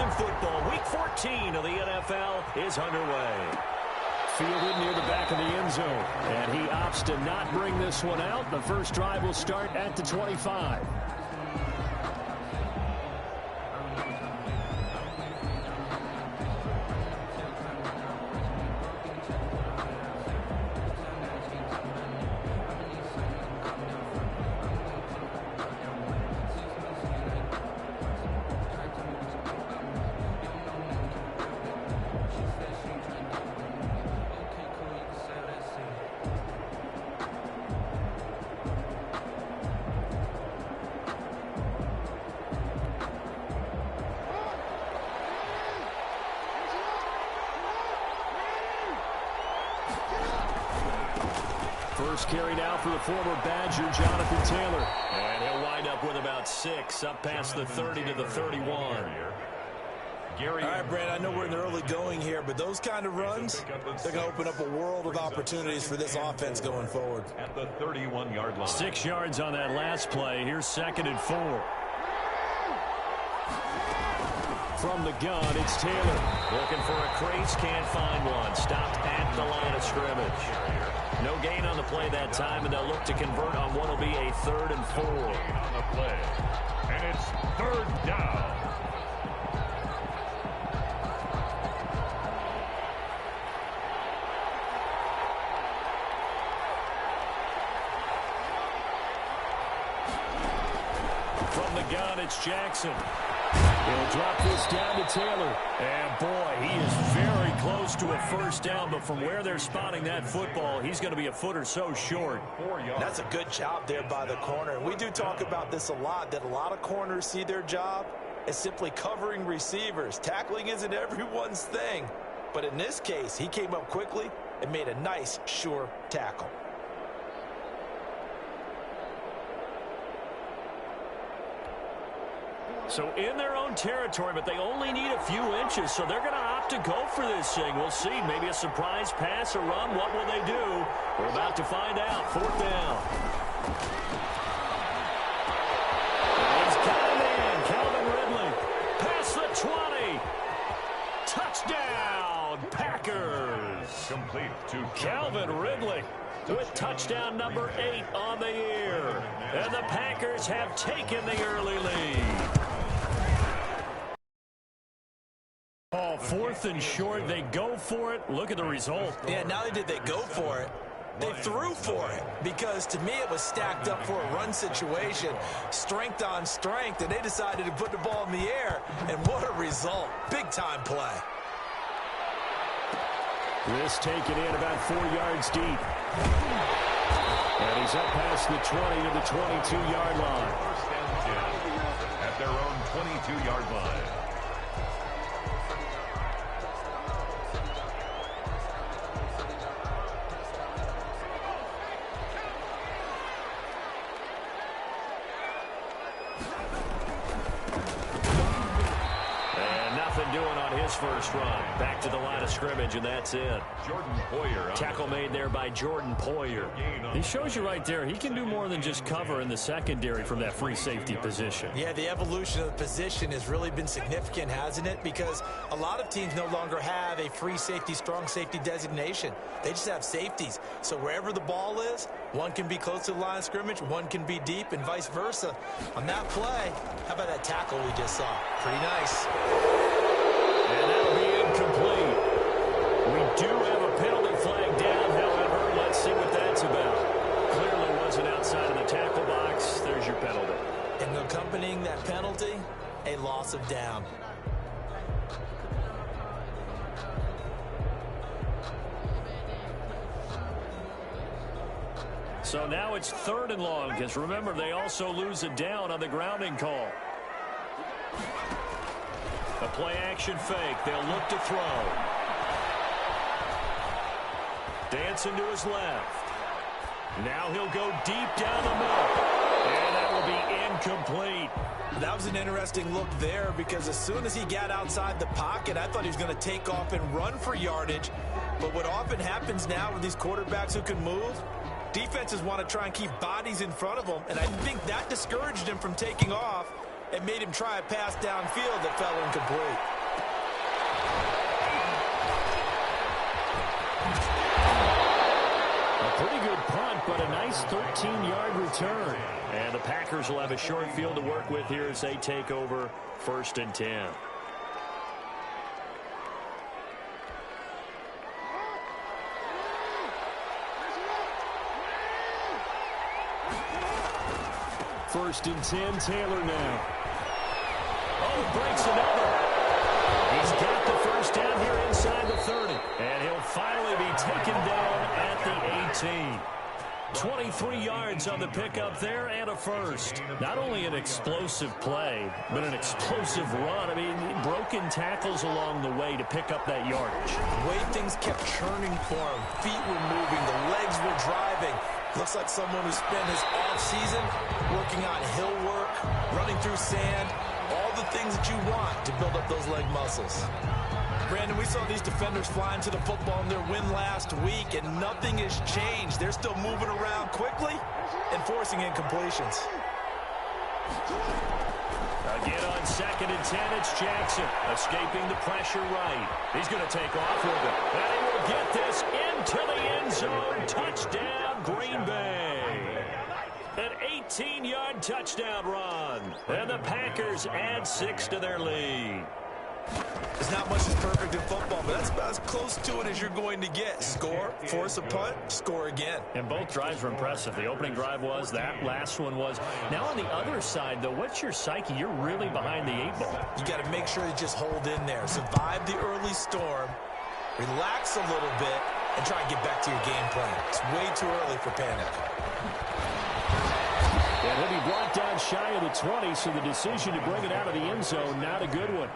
preseason football. Week 14 of the NFL is underway. Fielded near the back of the end zone. And he opts to not bring this one out. The first drive will start at the 25. First carry now for the former Badger, Jonathan Taylor. And he'll wind up with about 6, up past the 30 to the 31. All right, Brad, I know we're in the early going here, but those kind of runs, they're going to open up a world of opportunities for this offense going forward. At the 31-yard line. 6 yards on that last play. Here's 2nd and 4. From the gun, it's Taylor. Looking for a crease, can't find one. Stopped at the line of scrimmage. No gain on the play that time, and they'll look to convert on what will be a 3rd and 4. On the play. And it's 3rd down. From the gun, it's Jackson. He'll drop this down to Taylor. And, boy, he is very close to a first down, but from where they're spotting that football, he's going to be a foot or so short. That's a good job there by the corner. And we do talk about this a lot, that a lot of corners see their job as simply covering receivers. Tackling isn't everyone's thing. But in this case, he came up quickly and made a nice, sure tackle. So in their own territory, but they only need a few inches, so they're going to opt to go for this thing. We'll see. Maybe a surprise pass or run. What will they do? We're about to find out. 4th down. He's got a man, Calvin Ridley. Past the 20. Touchdown, Packers. Complete to Calvin Ridley with touchdown number 8 on the year. And the Packers have taken the early lead. 4th and short, they go for it. Look at the result. Yeah, not only did they go for it, they threw for it, because to me it was stacked up for a run situation, strength on strength, and they decided to put the ball in the air, and what a result. Big-time play. This taken in about 4 yards deep. And he's up past the 20 to the 22-yard line. First and 10 at their own 22-yard line. Doing on his first run. Back to the line of scrimmage, and that's it. Jordan Poyer. Tackle made there by Jordan Poyer. He shows you right there, he can do more than just cover in the secondary from that free safety position. Yeah, the evolution of the position has really been significant, hasn't it? Because a lot of teams no longer have a free safety, strong safety designation. They just have safeties. So wherever the ball is, one can be close to the line of scrimmage, one can be deep, and vice versa. On that play, how about that tackle we just saw? Pretty nice. And that'll be incomplete. We do have a penalty flag down, however. Let's see what that's about. Clearly wasn't outside of the tackle box. There's your penalty. And accompanying that penalty, a loss of down. So now it's 3rd and long, because remember, they also lose a down on the grounding call. A play-action fake. They'll look to throw. Dancing to his left. Now he'll go deep down the middle. And that will be incomplete. That was an interesting look there, because as soon as he got outside the pocket, I thought he was going to take off and run for yardage. But what often happens now with these quarterbacks who can move, defenses want to try and keep bodies in front of them, and I think that discouraged him from taking off. and made him try a pass downfield that fell incomplete. A pretty good punt, but a nice 13-yard return. And the Packers will have a short field to work with here as they take over 1st and 10. First and 10, Taylor now. Oh, breaks another. He's got the first down here inside the 30. And he'll finally be taken down at the 18. 23 yards on the pickup there and a first. Not only an explosive play, but an explosive run. I mean, broken tackles along the way to pick up that yardage. The way things kept churning for him. Feet were moving. The legs were driving. Looks like someone who spent his off-season working on hill work, running through sand, all the things that you want to build up those leg muscles. Brandon, we saw these defenders flying to the football in their win last week, and nothing has changed. They're still moving around quickly and forcing incompletions. Again on 2nd and 10, it's Jackson escaping the pressure right. He's going to take off with it. And he will get this into the end zone. Touchdown, Green Bay. An 18-yard touchdown run. And the Packers add 6 to their lead. There's not much that's perfect in football, but that's about as close to it as you're going to get. Score, force a punt, score again. And both drives were impressive. The opening drive was, that last one was. Now on the other side, though, what's your psyche? You're really behind the 8 ball. You got to make sure you just hold in there. Survive the early storm, relax a little bit, and try and get back to your game plan. It's way too early for panic. And he'll be brought down shy of the 20, so the decision to bring it out of the end zone, not a good one.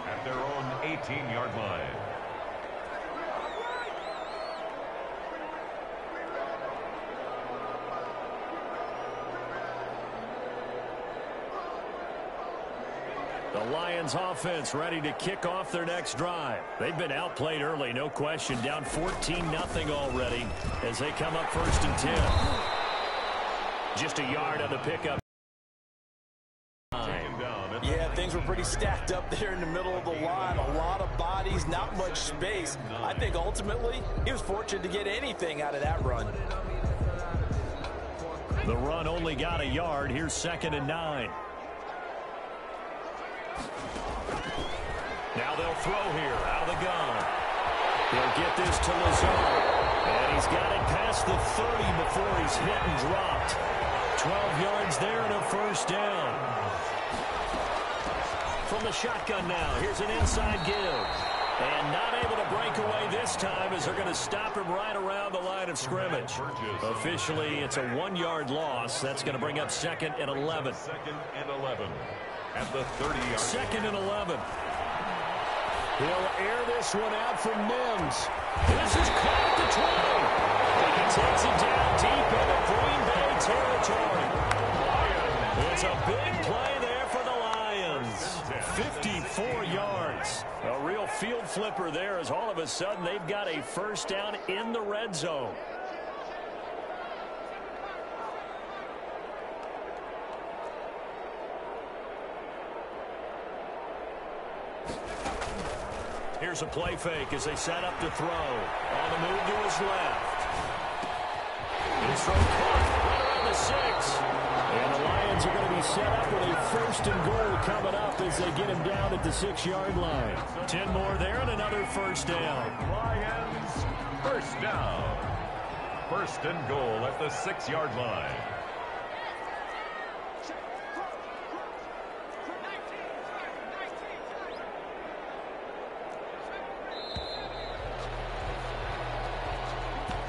At their own 18-yard line. The Lions offense ready to kick off their next drive. They've been outplayed early, no question. Down 14-0 already as they come up 1st and 10. Just a yard on the pickup. Yeah, things were pretty stacked up there in the middle of the line. A lot of bodies, not much space. I think ultimately he was fortunate to get anything out of that run. The run only got a yard. Here's 2nd and 9. Now they'll throw here out of the gun. He'll get this to Lazard. And he's got it past the 30 before he's hit and dropped. 12 yards there and a first down. From the shotgun now, here's an inside give. And not able to break away this time as they're going to stop him right around the line of scrimmage. Officially, it's a 1-yard loss. That's going to bring up 2nd and 11. 2nd and 11 at the 30-yard. 2nd and 11. He'll air this one out from Mims. This is caught at the 20. He takes it down deep into Green Bay territory. It's a big play there for the Lions. 54 yards. A real field flipper there as all of a sudden they've got a first down in the red zone. Here's a play fake as they set up to throw. On the move to his left. His throw caught right around the 6. And the Lions are going to be set up with a 1st and goal coming up as they get him down at the 6-yard line. 10 more there and another first down. Lions, first down. 1st and goal at the 6-yard line.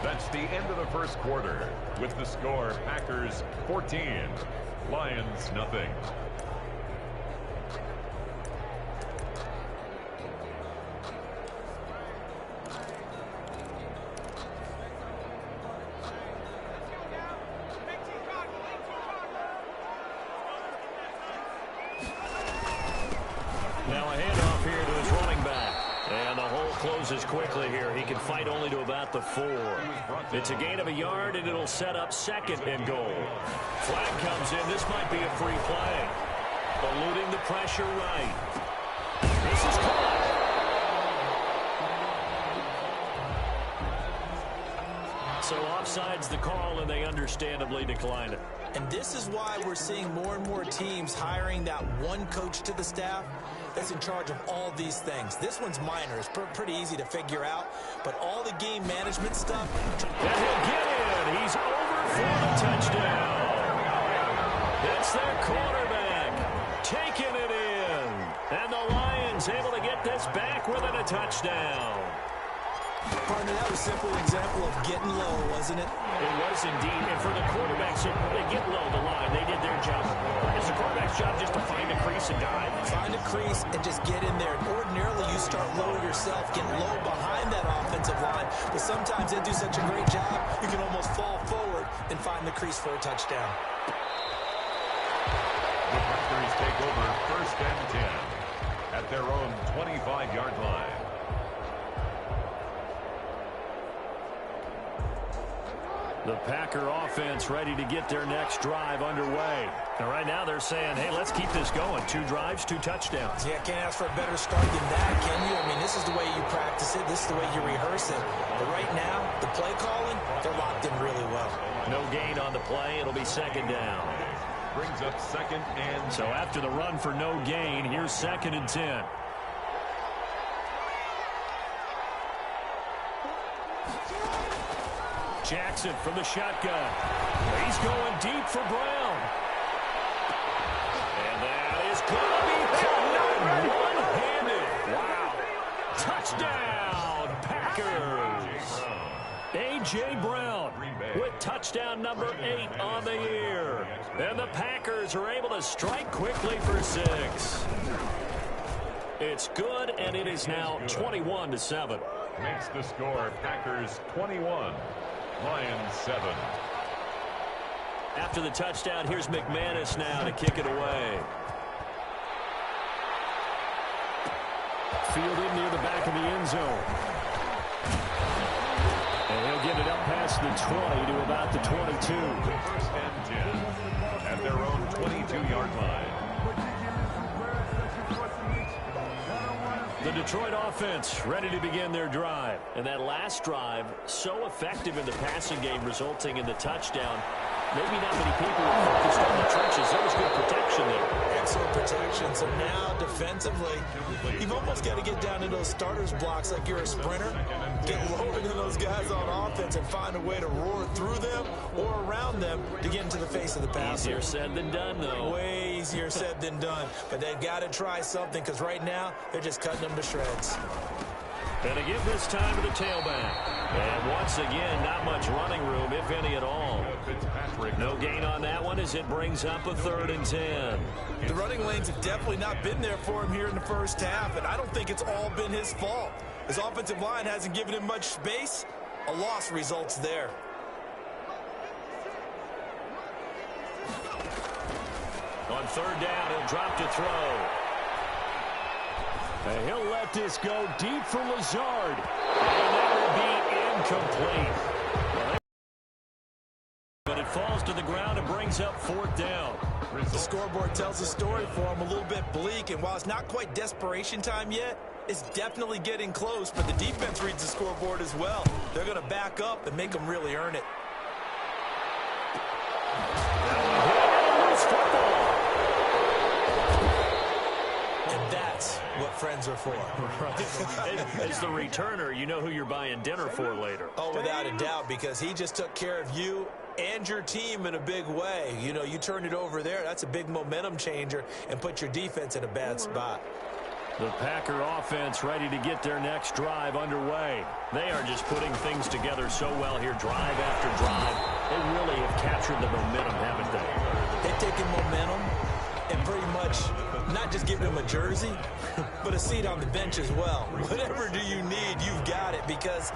That's the end of the first quarter. With the score, Packers 14, Lions nothing. Now a handoff here to his running back. And the hole closes quickly here. He can fight only to about the 4. It's a gain of a yard, and it'll set up 2nd and goal. Flag comes in. This might be a free play. Eluding the pressure right. This is caught. So offside's the call, and they understandably decline it. And this is why we're seeing more and more teams hiring that one coach to the staff that's in charge of all these things. This one's minor. It's pretty easy to figure out. But all the game management stuff. And he'll get in. He's over for the touchdown. That's their quarterback. Taking it in. And the Lions able to get this back within a touchdown. Partner, that was simply an example of getting low, wasn't it? It was indeed. And for the quarterbacks, they get low the line. They did their job. It's the quarterback's job just to find a crease and dive. Find a crease and just get in there. And ordinarily, you start low yourself, get low behind that offensive line. But sometimes they do such a great job, you can almost fall forward and find the crease for a touchdown. The Packers take over 1st and 10 at their own 25-yard line. The Packer offense ready to get their next drive underway. And right now they're saying, hey, let's keep this going. 2 drives, 2 touchdowns. Yeah, can't ask for a better start than that, can you? I mean, this is the way you practice it. This is the way you rehearse it. But right now, the play calling, they're locked in really well. No gain on the play. It'll be 2nd down. Brings up 2nd and 10. So after the run for no gain, here's 2nd and 10. Jackson from the shotgun. He's going deep for Brown. And that is going to be caught one-handed. Wow. Touchdown, Packers. A.J. Brown with touchdown number 8 on the year. And the Packers are able to strike quickly for 6. It's good, and it is now 21-7. Makes the score Packers 21. Lions 7. After the touchdown, here's McManus now to kick it away. Fielded near the back of the end zone. And he'll get it up past the 20 to about the 22. 1st and 10 at their own 22-yard line. The Detroit offense ready to begin their drive. And that last drive, so effective in the passing game, resulting in the touchdown. Maybe not many people were focused on the trenches. There was good protection there. Excellent protection. So now, defensively, you've almost got to get down to those starters blocks like you're a sprinter. Get lower than those guys on offense and find a way to roar through them or around them to get into the face of the passer. Easier said than done, though. Way easier said than done. But they've got to try something because right now, they're just cutting them to shreds. And to give this time to the tailback. And once again, not much running room, if any at all. No gain on that one as it brings up a 3rd and 10. The running lanes have definitely not been there for him here in the first half, and I don't think it's all been his fault. His offensive line hasn't given him much space. A loss results there. On 3rd down, he'll drop to throw. And he'll let this go deep for Lazard. And that will be incomplete. But it falls to the ground and brings up 4th down. The scoreboard tells the story for him, a little bit bleak. And while it's not quite desperation time yet, it's definitely getting close. But the defense reads the scoreboard as well. They're going to back up and make them really earn it. And that's what friends are for. Right. As the returner, you know who you're buying dinner for later. Oh, without a doubt, because he just took care of you and your team in a big way. You know, you turned it over there. That's a big momentum changer and put your defense in a bad spot. The Packer offense ready to get their next drive underway. They are just putting things together so well here, drive after drive. They really have captured the momentum, haven't they? They've taken momentum and pretty much not just giving them a jersey, but a seat on the bench as well. Whatever do you need, you've got it, because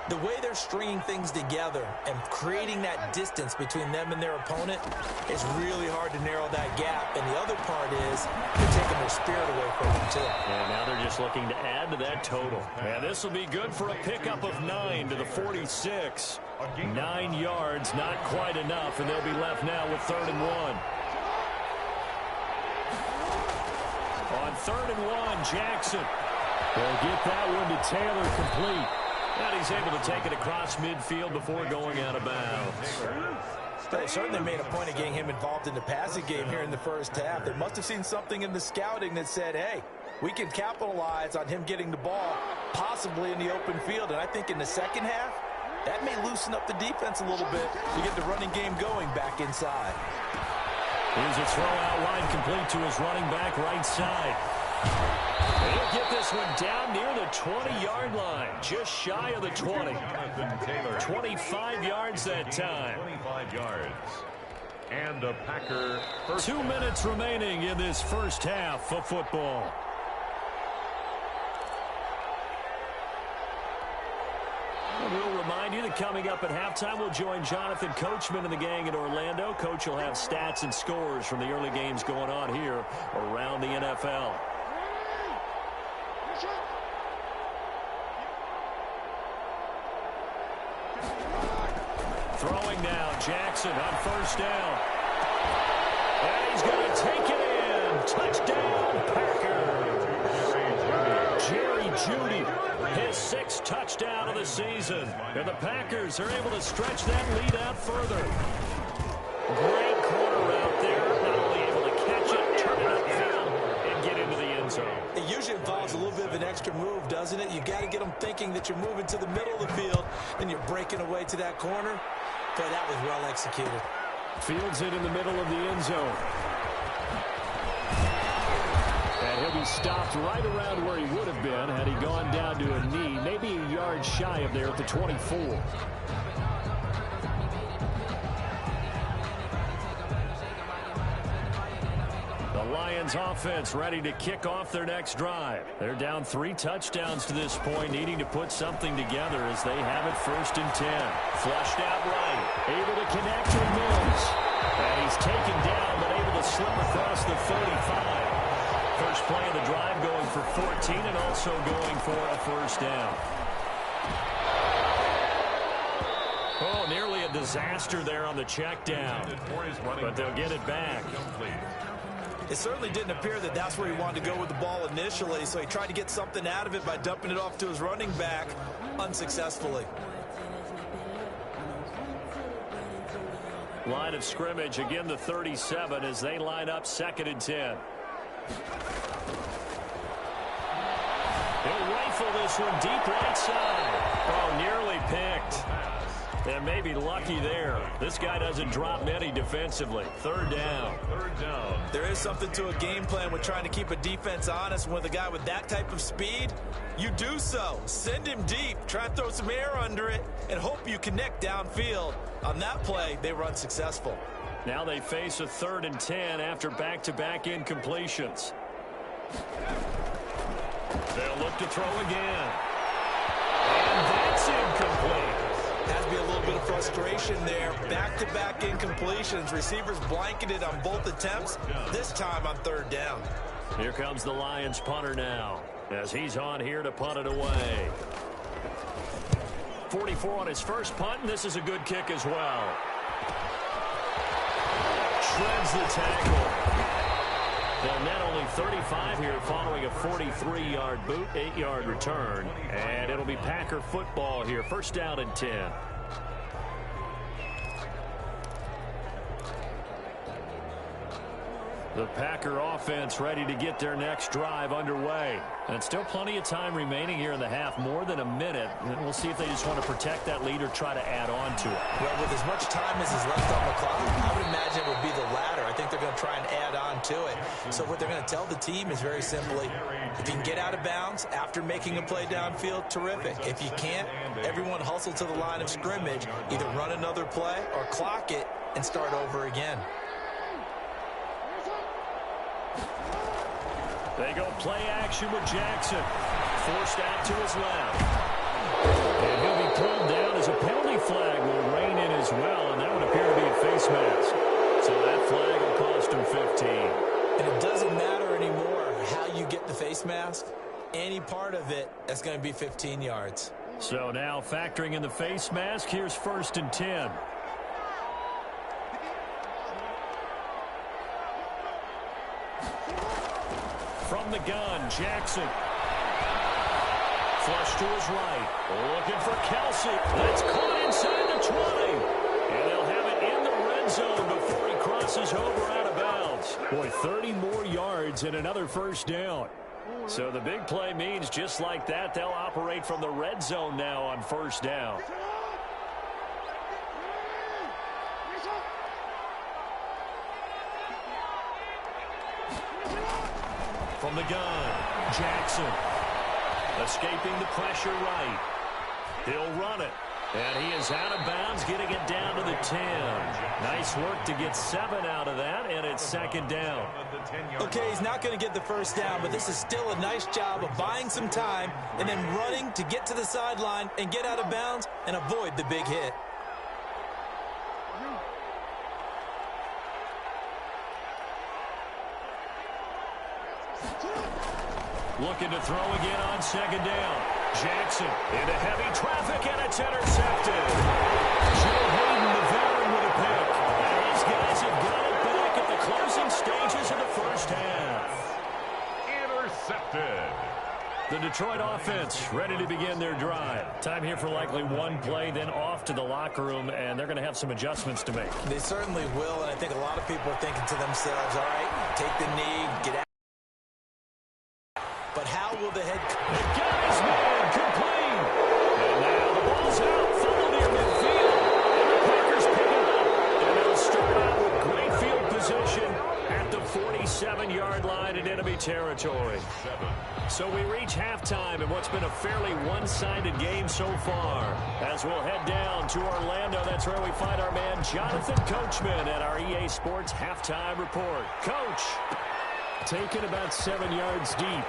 the way they're stringing things together and creating that distance between them and their opponent, it's really hard to narrow that gap. And the other part is they're taking their spirit away from them, too. And now they're just looking to add to that total. And this will be good for a pickup of 9 to the 46. 9 yards, not quite enough, and they'll be left now with 3rd and 1. On 3rd and 1, Jackson. They'll get that one to Taylor complete. And he's able to take it across midfield before going out of bounds. They certainly made a point of getting him involved in the passing game here in the first half. They must have seen something in the scouting that said, hey, we can capitalize on him getting the ball possibly in the open field. And I think in the second half, that may loosen up the defense a little bit to get the running game going back inside. Here's a throw out line complete to his running back right side. He'll get this one down near the 20-yard line, just shy of the 20. 25 yards that time. 25 yards. And a Packer first. 2 minutes remaining in this first half of football. We'll remind you that coming up at halftime, we'll join Jonathan Coachman and the gang in Orlando. Coach will have stats and scores from the early games going on here around the NFL. Throwing now, Jackson on 1st down. And he's going to take it in. Touchdown, Packers. Jerry Jeudy, his 6th touchdown of the season. And the Packers are able to stretch that lead out further. Great corner out there. Not only able to catch it, turn it upfield, and get into the end zone. It usually involves a little bit of an extra move, doesn't it? You got to get them thinking that you're moving to the middle of the field, and you're breaking away to that corner. Boy, that was well executed. Fields it in the middle of the end zone. And he'll be stopped right around where he would have been had he gone down to a knee, maybe a yard shy of there at the 24. The Lions offense ready to kick off their next drive. They're down 3 touchdowns to this point, needing to put something together as they have it 1st and 10. Flushed out right, able to connect with Mills. And he's taken down, but able to slip across the 35. First play of the drive going for 14 and also going for a 1st down. Oh, nearly a disaster there on the check down. But they'll get it back. It certainly didn't appear that that's where he wanted to go with the ball initially, so he tried to get something out of it by dumping it off to his running back unsuccessfully. Line of scrimmage, again the 37 as they line up 2nd and 10. He'll rifle this one deep right side. Oh, nearly picked. And maybe lucky there. This guy doesn't drop many defensively. 3rd down. 3rd down. There is something to a game plan with trying to keep a defense honest. With a guy with that type of speed, you do so. Send him deep. Try and throw some air under it and hope you connect downfield. On that play, they were unsuccessful. Now they face a 3rd and 10 after back-to-back incompletions. They'll look to throw again. And that's incomplete. Has to be a little bit of frustration there. Back-to-back incompletions. Receivers blanketed on both attempts, this time on 3rd down. Here comes the Lions punter now as he's on here to punt it away. 44 on his first punt, and this is a good kick as well. Shreds the tackle. They'll net only 35 here following a 43-yard boot, 8-yard return. And it'll be Packer football here. 1st down and 10. The Packer offense ready to get their next drive underway. And still plenty of time remaining here in the half, more than a minute. And we'll see if they just want to protect that lead or try to add on to it. Well, with as much time as is left on the clock, I would imagine it would be the latter. I think they're going to try and add on to it. So what they're going to tell the team is very simply, if you can get out of bounds after making a play downfield, terrific. If you can't, everyone hustle to the line of scrimmage, either run another play or clock it and start over again. They go play action with Jackson. Forced out to his left. And he'll be pulled down as a penalty flag will rein in as well, and that would appear to be a face mask. So that flag will cost him 15. And it doesn't matter anymore how you get the face mask. Any part of it, that's going to be 15 yards. So now factoring in the face mask, here's 1st and 10. From the gun, Jackson. Flush to his right. Looking for Kelsey. That's caught inside the 20. And they'll have it in the red zone before he crosses over out of bounds. Boy, 30 more yards and another first down. So the big play means just like that, they'll operate from the red zone now on first down. From the gun, Jackson. Escaping the pressure right. He'll run it. And he is out of bounds, getting it down to the 10. Nice work to get 7 out of that, and it's second down. Okay, he's not going to get the first down, but this is still a nice job of buying some time and then running to get to the sideline and get out of bounds and avoid the big hit. Looking to throw again on second down. Jackson into heavy traffic, and it's intercepted. Joe Hayden, the veteran, with a pick. And these guys have got it back at the closing stages of the first half. Intercepted. The Detroit offense ready to begin their drive. Time here for likely one play, then off to the locker room, and they're going to have some adjustments to make. They certainly will, and I think a lot of people are thinking to themselves, all right, take the knee, get out. But how will the head... The guy's man complete. And now the ball's out, followed near midfield. And the Packers pick it up. And they'll start out with great field position at the 47-yard line in enemy territory. So we reach halftime in what's been a fairly one-sided game so far. As we'll head down to Orlando, that's where we find our man Jonathan Coachman at our EA Sports Halftime Report. Coach, taken about 7 yards deep.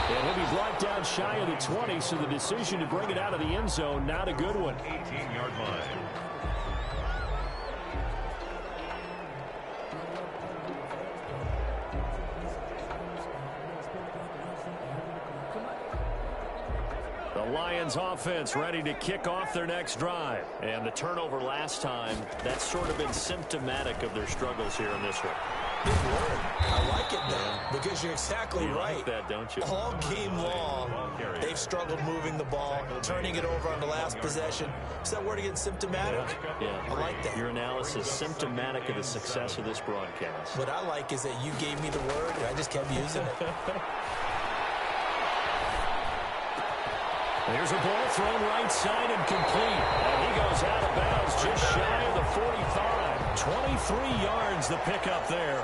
And he'll be brought down shy of the 20, so the decision to bring it out of the end zone, not a good one. 18-yard line. The Lions offense ready to kick off their next drive. And the turnover last time, that's sort of been symptomatic of their struggles here in this one. Big word. I like it, though, because you're exactly right. You like that, don't you? All game long, they've struggled moving the ball, turning it over on the last possession. Is that word again, symptomatic? Yeah. I like that. Your analysis, symptomatic of the success of this broadcast. What I like is that you gave me the word, and I just kept using it. There's a ball thrown right side and complete. And he goes out of bounds just shy of the 45. 23 yards the pickup there.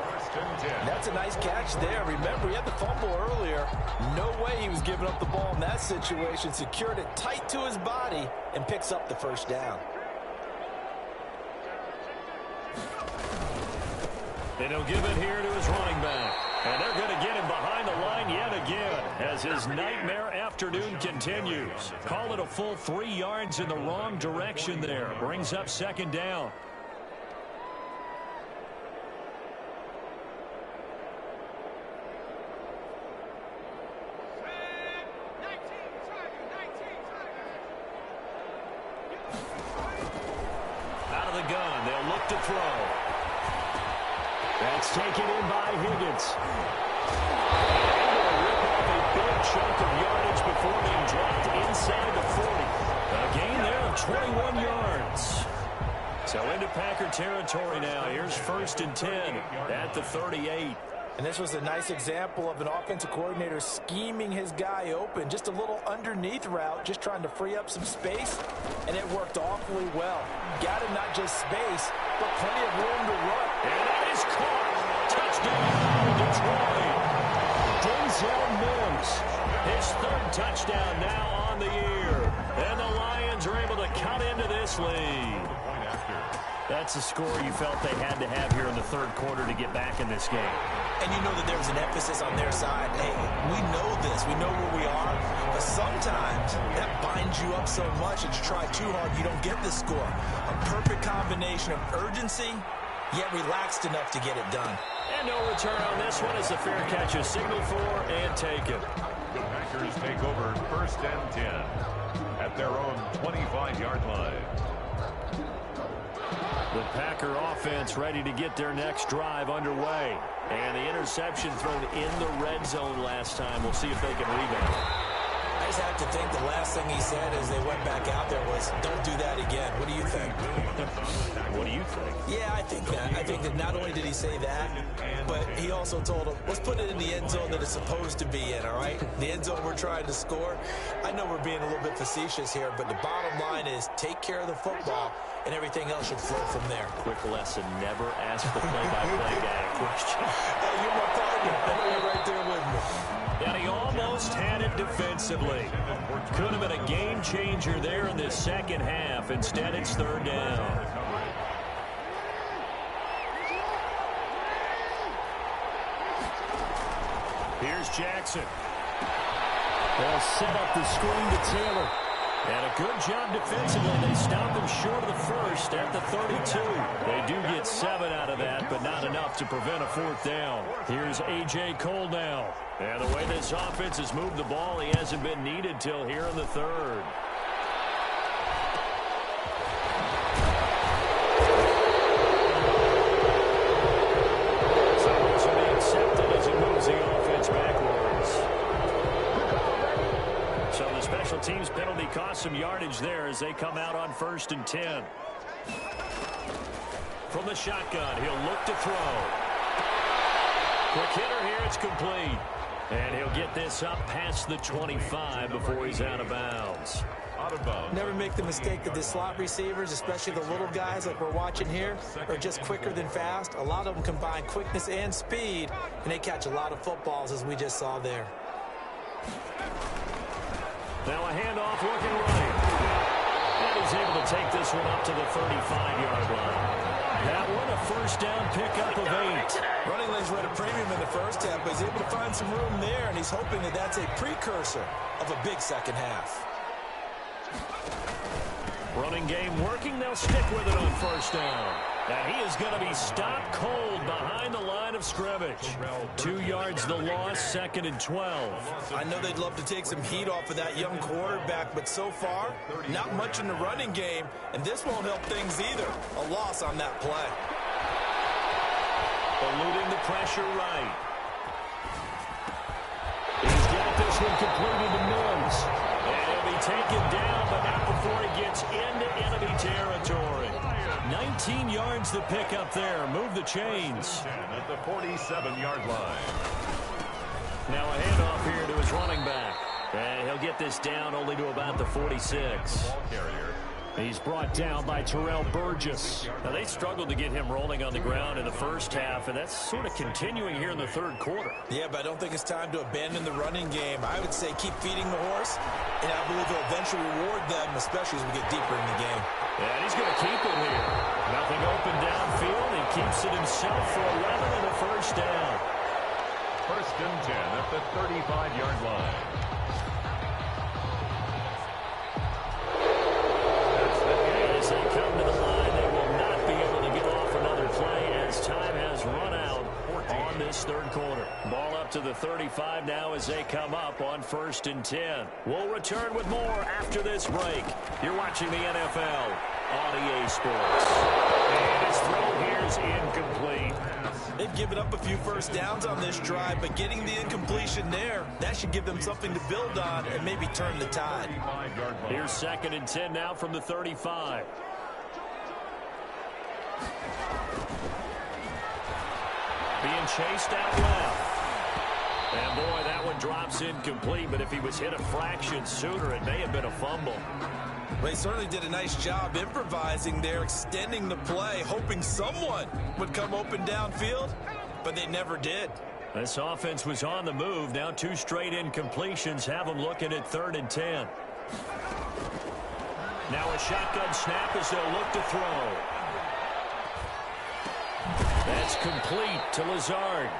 That's a nice catch there. Remember, he had the fumble earlier. No way he was giving up the ball in that situation. Secured it tight to his body and picks up the first down. And he'll give it here to his running back. And they're going to get him behind the line yet again as his nightmare afternoon continues. Call it a full 3 yards in the wrong direction there. Brings up second down. Out of the gun, they'll look to throw. That's taken in by Higgins. Able to rip off a big chunk of yardage before being dropped inside the 40. A gain there of 21 yards. So into Packer territory now. Here's 1st and 10 at the 38. And this was a nice example of an offensive coordinator scheming his guy open. Just a little underneath route, just trying to free up some space, and it worked awfully well. Got him not just space, but plenty of room to run. And that is caught. Touchdown, Detroit. Denzel Mims, his 3rd touchdown now on the year. And the Lions are able to cut into this lead. That's a score you felt they had to have here in the 3rd quarter to get back in this game. And you know that there's an emphasis on their side. Hey, we know this. We know where we are. But sometimes that binds you up so much that you try too hard, you don't get the score. A perfect combination of urgency, yet relaxed enough to get it done. And no return on this one as the fair catch is signaled for and taken. The Packers take over 1st and 10 at their own 25-yard line. The Packer offense ready to get their next drive underway. And the interception thrown in the red zone last time. We'll see if they can rebound. I just have to think the last thing he said as they went back out there was, don't do that again. What do you think? What do you think? Yeah, I think that. I think that not only did he say that, but he also told him, let's put it in the end zone that it's supposed to be in, all right? The end zone we're trying to score. I know we're being a little bit facetious here, but the bottom line is take care of the football, and everything else should flow from there. Quick lesson, never ask the play-by-play guy a question. Hey, you're my partner. I know you're right there with me. And he almost had it defensively. Could have been a game changer there in the second half. Instead, it's third down. Here's Jackson. They'll set up the screen to Taylor. And a good job defensively. They stop him short of the first at the 32. They do get 7 out of that, but not enough to prevent a fourth down. Here's A.J. Cole now. And the way this offense has moved the ball, he hasn't been needed till here in the third. So this will be accepted as he moves the offense backwards. So the special teams penalty cost some yardage there as they come out on 1st and 10. From the shotgun, he'll look to throw. Quick hitter here, it's complete. And he'll get this up past the 25 before he's out of bounds. Never make the mistake that the slot receivers, especially the little guys like we're watching here, are just quicker than fast. A lot of them combine quickness and speed, and they catch a lot of footballs, as we just saw there. Now a handoff looking right. And he's able to take this one up to the 35-yard line. That one a first down pickup of 8. Running lanes were at a premium in the first half, but he's able to find some room there, and he's hoping that that's a precursor of a big second half. Running game working. They'll stick with it on first down. And he is going to be stopped cold behind the line of scrimmage. 2 yards the loss, 2nd and 12. I know they'd love to take some heat off of that young quarterback, but so far, not much in the running game, and this won't help things either. A loss on that play. Eluding the pressure right. He's got this one completed to Mills. And he'll be taken down, but not before he gets into enemy territory. 19 yards the pick up there. Move the chains. At the 47-yard line. Now a handoff here to his running back. And he'll get this down only to about the 46. Ball carrier. He's brought down by Terrell Burgess. Now, they struggled to get him rolling on the ground in the first half, and that's sort of continuing here in the third quarter. Yeah, but I don't think it's time to abandon the running game. I would say keep feeding the horse, and I believe he'll eventually reward them, especially as we get deeper in the game. And he's going to keep it here. Nothing open downfield. He keeps it himself for 11 and a first down. 1st and 10 at the 35-yard line. As they come to the line, they will not be able to get off another play as time has run out on this third quarter. Ball up to the 35 now as they come up on 1st and 10. We'll return with more after this break. You're watching the NFL on EA Sports. And his throw here is incomplete. They've given up a few first downs on this drive, but getting the incompletion there, that should give them something to build on and maybe turn the tide. Here's 2nd and 10 now from the 35. Being chased out left. And boy, that one drops incomplete, but if he was hit a fraction sooner, it may have been a fumble. Well, he certainly did a nice job improvising there, extending the play, hoping someone would come open downfield, but they never did. This offense was on the move. Now 2 straight incompletions have them looking at 3rd and 10. Now a shotgun snap as they'll look to throw. That's complete to Lazard.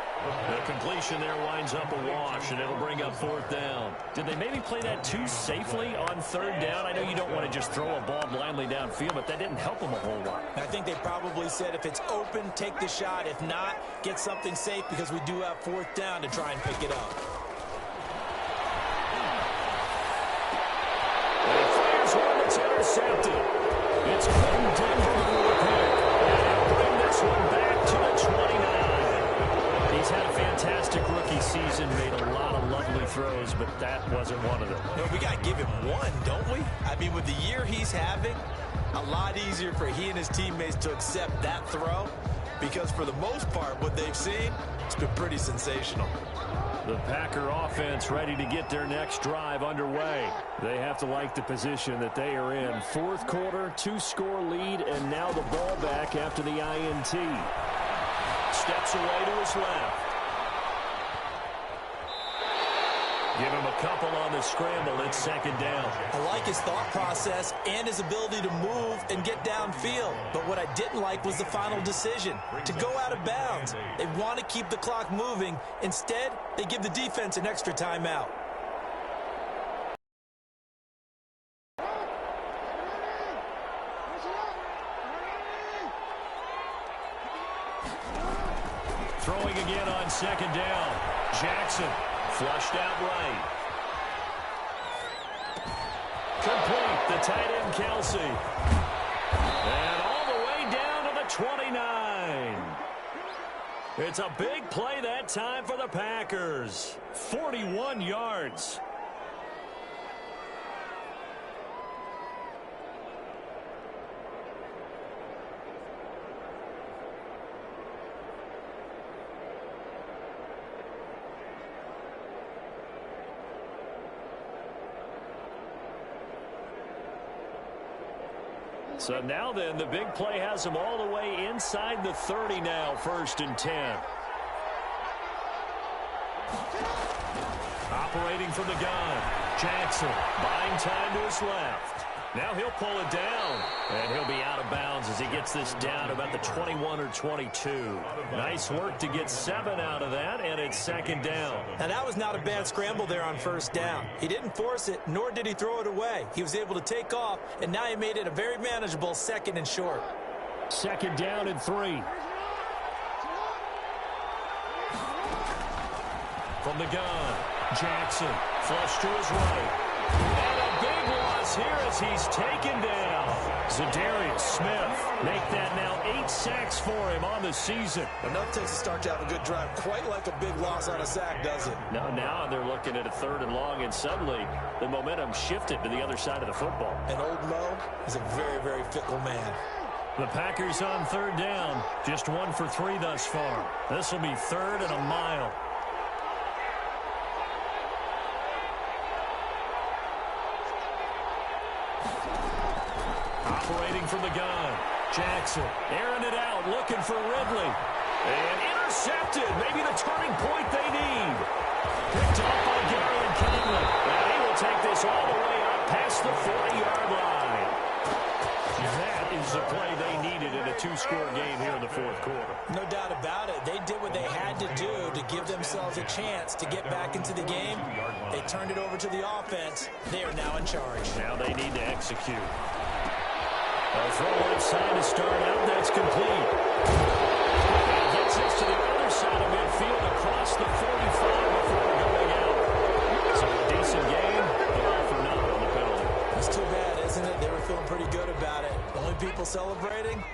The completion there winds up a wash, and it'll bring up 4th down. Did they maybe play that too safely on 3rd down? I know you don't want to just throw a ball blindly downfield, but that didn't help them a whole lot. I think they probably said if it's open, take the shot. If not, get something safe because we do have 4th down to try and pick it up. And he fires one that's intercepted. It's Quentin Denver with a pick. that wasn't one of them. No, we got to give him one, don't we? I mean, with the year he's having, a lot easier for he and his teammates to accept that throw because for the most part, what they've seen, it's been pretty sensational. The Packer offense ready to get their next drive underway. They have to like the position that they are in. Fourth quarter, 2-score lead, and now the ball back after the INT. Steps away to his left. Give him a couple on the scramble. It's second down. I like his thought process and his ability to move and get downfield. But what I didn't like was the final decision, to go out of bounds. They want to keep the clock moving. Instead, they give the defense an extra timeout. Throwing again on second down. Jackson. Flushed out right. Complete. The tight end, Kelsey. And all the way down to the 29. It's a big play that time for the Packers. 41 yards. So now then, the big play has them all the way inside the 30 now, 1st and 10. Operating from the gun. Jackson buying time to his left. Now he'll pull it down, and he'll be out of bounds as he gets this down about the 21 or 22. Nice work to get 7 out of that, and it's second down. Now, that was not a bad scramble there on first down. He didn't force it, nor did he throw it away. He was able to take off, and now he made it a very manageable 2nd and short. Second down and 3. From the gun, Jackson flush to his right. And a big loss here as he's taken down. Zadarius Smith make that now 8 sacks for him on the season. Enough takes to start to have a good drive, quite like a big loss on a sack, does it? Now they're looking at a 3rd and long, and suddenly the momentum shifted to the other side of the football. And old Mo is a very, very fickle man. The Packers on 3rd down, just 1 for 3 thus far. This will be 3rd and a mile. Operating from the gun. Jackson airing it out, looking for Ridley. And intercepted. Maybe the turning point they need. Picked up by Gary and Conley. And he will take this all the way up past the 40-yard line. That is the play they needed in a 2-score game here in the 4th quarter. No doubt about it. They did what they had to do to give themselves a chance to get back into the game. They turned it over to the offense. They are now in charge. Now they need to execute. A throw left side to start out. That's complete. And gets us to the other side of midfield across the 45 before going out. So a decent game, but all for nothing on the penalty. It's too bad, isn't it? They were feeling pretty good about it. The only people celebrating,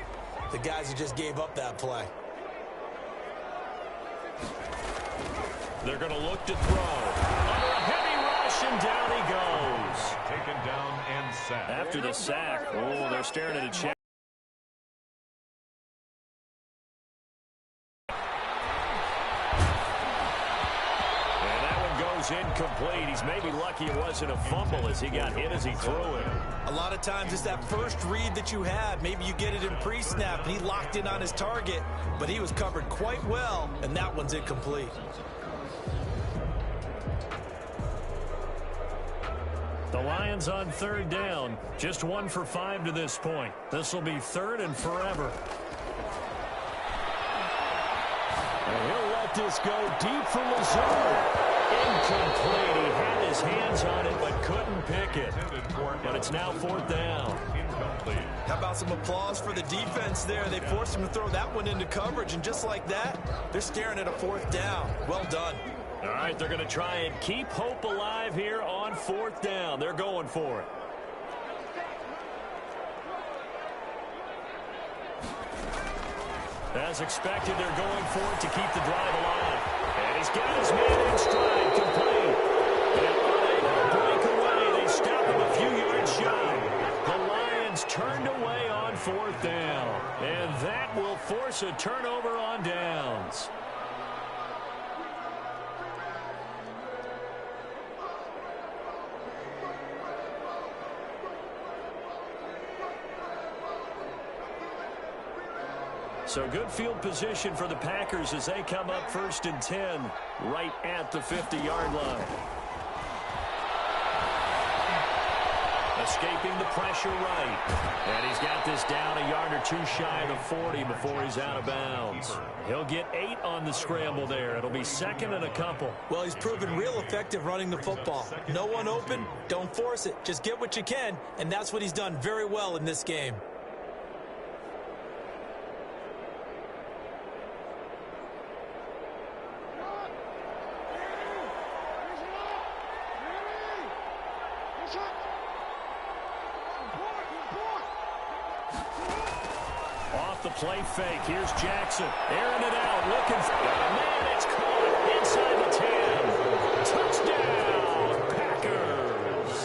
the guys who just gave up that play. They're going to look to throw. Under a heavy rush, and down he goes. Taken down and sacked. After the sack, oh, they're staring at a check. And that one goes incomplete. He's maybe lucky it wasn't a fumble as he got hit as he threw it. A lot of times it's that first read that you have. Maybe you get it in pre-snap, and he locked in on his target, but he was covered quite well, and that one's incomplete. The Lions on 3rd down, just 1 for 5 to this point. This will be 3rd and forever. And he'll let this go deep for Lazard. Incomplete. He had his hands on it but couldn't pick it. But it's now 4th down. How about some applause for the defense there? They forced him to throw that one into coverage, and just like that, they're staring at a 4th down. Well done. All right, they're going to try and keep hope alive here on 4th down. They're going for it. As expected, they're going for it to keep the drive alive. And he's got his man in stride, complete. And shot. The Lions turned away on 4th down. And that will force a turnover on downs. So good field position for the Packers as they come up 1st and 10 right at the 50-yard line. Escaping the pressure right. And he's got this down a yard or 2 shy of the 40 before he's out of bounds. He'll get 8 on the scramble there. It'll be 2nd and a couple. Well, he's proven real effective running the football. No one open, don't force it. Just get what you can, and that's what he's done very well in this game. The play fake. Here's Jackson. Airing it out. Looking for man. It's caught inside the 10. Touchdown, Packers.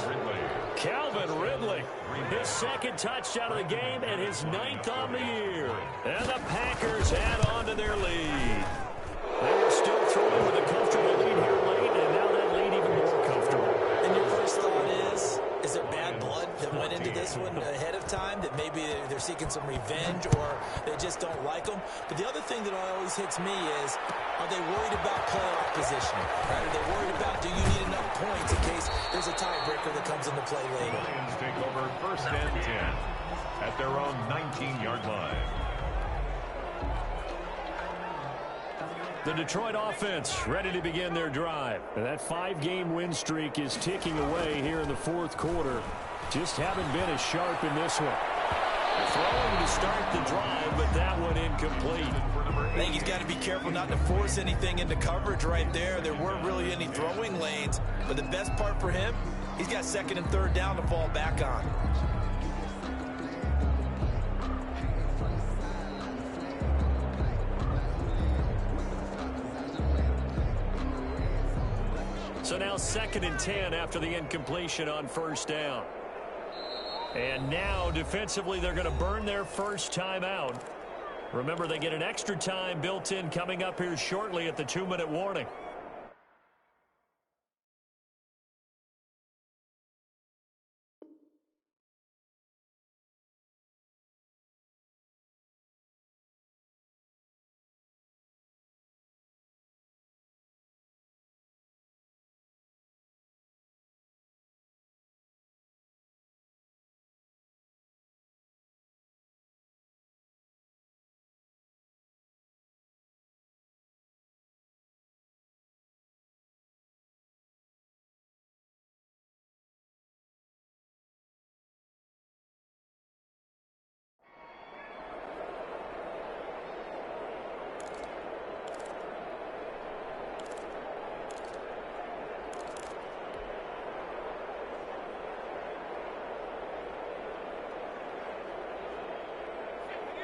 Calvin Ridley. His 2nd touchdown of the game and his 9th on the year. And the Packers add on to their lead. They were still throwing with a comfortable lead here late, and now that lead even more comfortable. And your first thought is there bad blood that went into this one ahead of time, that maybe they're seeking some revenge or they just don't like them? But the other thing that always hits me is, are they worried about playoff positioning? Right? Are they worried about, do you need enough points in case there's a tiebreaker that comes into play later? Lions take over 1st and 10 at their own 19-yard line. The Detroit offense ready to begin their drive. And that 5-game win streak is ticking away here in the 4th quarter. Just haven't been as sharp in this one. Throwing to start the drive, but that one incomplete. I think he's got to be careful not to force anything into coverage right there. There weren't really any throwing lanes. But the best part for him, he's got 2nd and 3rd down to fall back on. So now 2nd and 10 after the incompletion on 1st down. And now defensively they're going to burn their first time out. Remember, they get an extra time built in coming up here shortly at the 2-minute warning.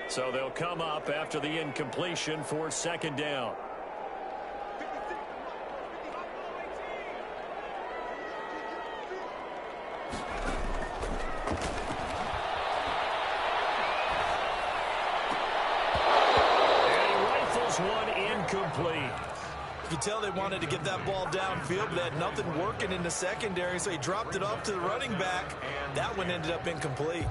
So they'll come up after the incompletion for 2nd down. And he rifles one incomplete. You could tell they wanted to get that ball downfield, but they had nothing working in the secondary, so he dropped it off to the running back. That one ended up incomplete.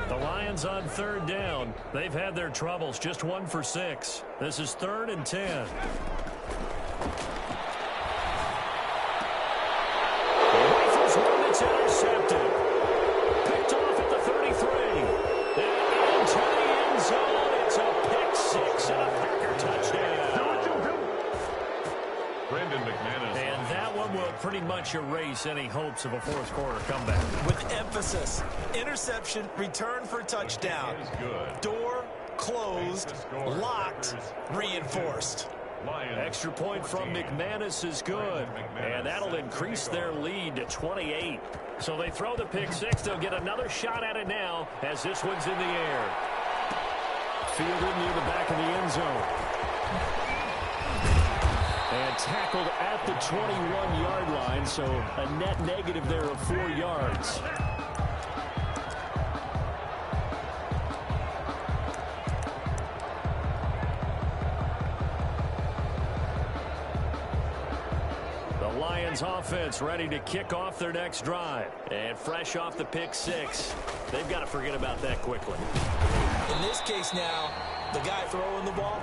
The Lions on 3rd down. They've had their troubles, just 1 for 6. This is 3rd and 10. Rifles one that's intercepted. Picked off at the 33. And into the end zone. It's a pick 6 and a Packer touchdown. And that one will pretty much erase any hopes of a 4th quarter comeback. With emphasis, interception, return for touchdown. Door closed, locked, reinforced. Extra point from McManus is good. And that'll increase their lead to 28. So they throw the pick 6. They'll get another shot at it now as this one's in the air. Fielded near the back of the end zone. And tackled at the 21-yard line, so a net negative there of 4 yards. The Lions offense ready to kick off their next drive. And fresh off the pick 6. They've got to forget about that quickly. In this case now, the guy throwing the ball,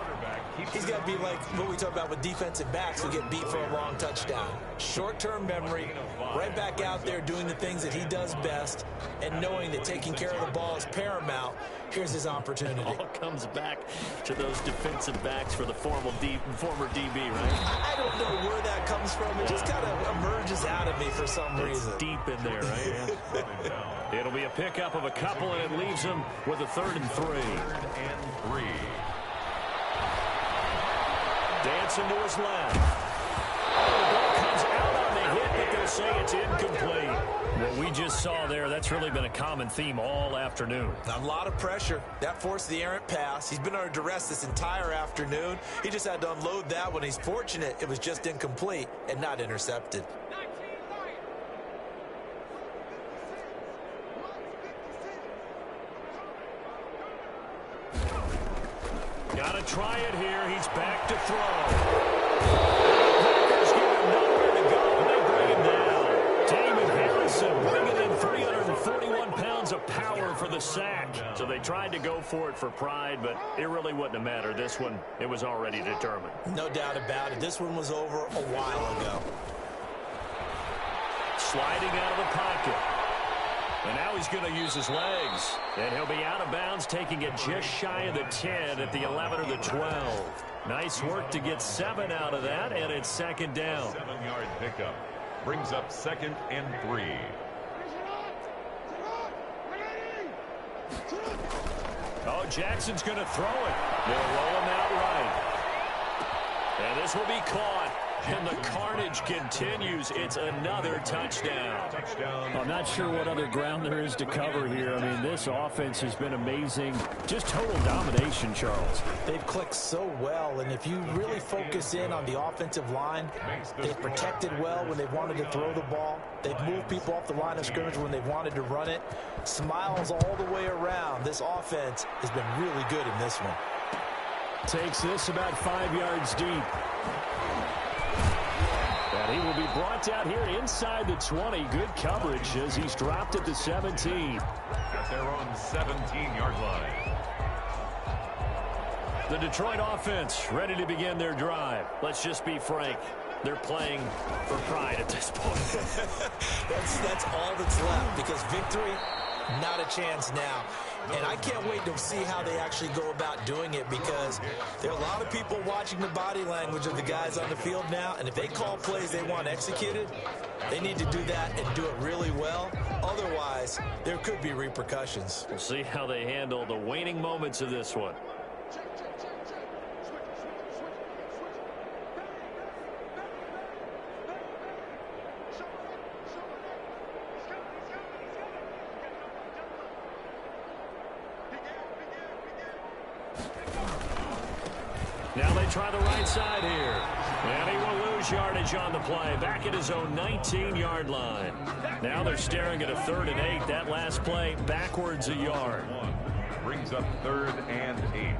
he's got to be like what we talk about with defensive backs who get beat for a long touchdown. Short-term memory, right back out there doing the things that he does best, and knowing that taking care of the ball is paramount. Here's his opportunity. It all comes back to those defensive backs for the former DB, right? I don't know where that comes from. It just kind of emerges out of me for some reason. It's deep in there, right? Yeah. It'll be a pickup of a couple, and it leaves him with a 3rd and 3. Dancing to his left. The ball comes out on the hit, but they'll say it's incomplete. What we just saw there, that's really been a common theme all afternoon. A lot of pressure. That forced the errant pass. He's been under duress this entire afternoon. He just had to unload that one. He's fortunate it was just incomplete and not intercepted. Got to try it here. He's back to throw. Packers give him nowhere to go, and they bring him down. Damon Harrison bringing in 341 pounds of power for the sack. So they tried to go for it for pride, but it really wouldn't have mattered. This one, it was already determined. No doubt about it. This one was over a while ago. Sliding out of the pocket. And now he's going to use his legs. And he'll be out of bounds, taking it just shy of the 10 at the 11 or the 12. Nice work to get 7 out of that, and it's 2nd down. 7-yard pickup. Brings up 2nd and 3. Oh, Jackson's going to throw it. They'll roll him out right. And this will be caught. And the carnage continues. It's another touchdown. I'm not sure what other ground there is to cover here. I mean, this offense has been amazing. Just total domination, Charles. They've clicked so well, and if you really focus in on the offensive line, they've protected well when they've wanted to throw the ball. They've moved people off the line of scrimmage when they've wanted to run it. Smiles all the way around. This offense has been really good in this one. Takes this about 5 yards deep. And he will be brought down here inside the 20. Good coverage as he's dropped at the 17. At their own 17-yard line. The Detroit offense ready to begin their drive. Let's just be frank. They're playing for pride at this point. That's all that's left, because victory, not a chance now. And I can't wait to see how they actually go about doing it, because there are a lot of people watching the body language of the guys on the field now, and if they call plays they want executed, they need to do that and do it really well. Otherwise, there could be repercussions. We'll see how they handle the waning moments of this one. Now they try the right side here. And he will lose yardage on the play. Back at his own 19-yard line. Now they're staring at a 3rd and 8. That last play backwards a yard. Brings up 3rd and 8.